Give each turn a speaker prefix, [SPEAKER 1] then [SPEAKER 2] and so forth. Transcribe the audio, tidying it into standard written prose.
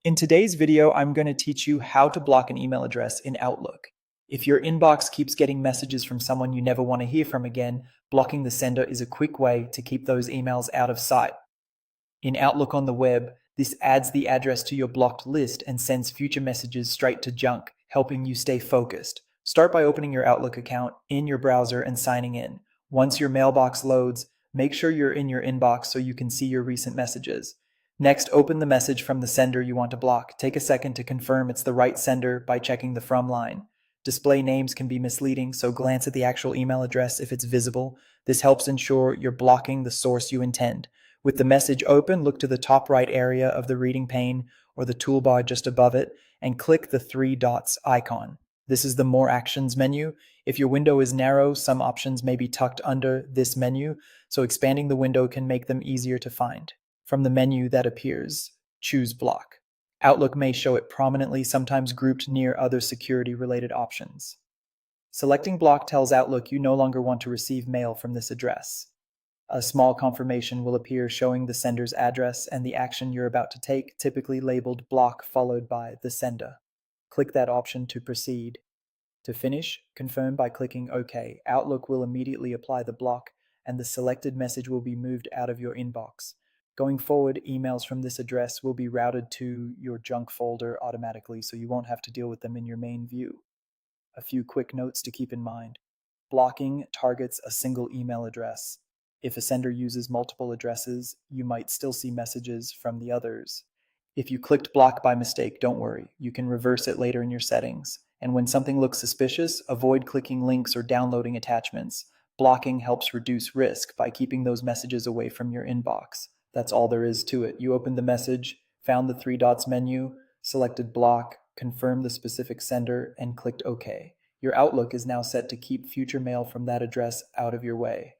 [SPEAKER 1] In today's video, I'm going to teach you how to block an email address in Outlook. If your inbox keeps getting messages from someone you never want to hear from again, blocking the sender is a quick way to keep those emails out of sight. In Outlook on the web, this adds the address to your blocked list and sends future messages straight to junk, helping you stay focused. Start by opening your Outlook account in your browser and signing in. Once your mailbox loads, make sure you're in your inbox so you can see your recent messages. Next, open the message from the sender you want to block. Take a second to confirm it's the right sender by checking the from line. Display names can be misleading, so glance at the actual email address if it's visible. This helps ensure you're blocking the source you intend. With the message open, look to the top right area of the reading pane or the toolbar just above it and click the three dots icon. This is the More Actions menu. If your window is narrow, some options may be tucked under this menu, so expanding the window can make them easier to find. From the menu that appears, choose Block. Outlook may show it prominently, sometimes grouped near other security-related options. Selecting Block tells Outlook you no longer want to receive mail from this address. A small confirmation will appear showing the sender's address and the action you're about to take, typically labeled Block followed by the sender. Click that option to proceed. To finish, confirm by clicking OK. Outlook will immediately apply the block, and the selected message will be moved out of your inbox. Going forward, emails from this address will be routed to your junk folder automatically, so you won't have to deal with them in your main view. A few quick notes to keep in mind. Blocking targets a single email address. If a sender uses multiple addresses, you might still see messages from the others. If you clicked block by mistake, don't worry. You can reverse it later in your settings. And when something looks suspicious, avoid clicking links or downloading attachments. Blocking helps reduce risk by keeping those messages away from your inbox. That's all there is to it. You opened the message, found the three dots menu, selected block, confirmed the specific sender, and clicked OK. Your Outlook is now set to keep future mail from that address out of your way.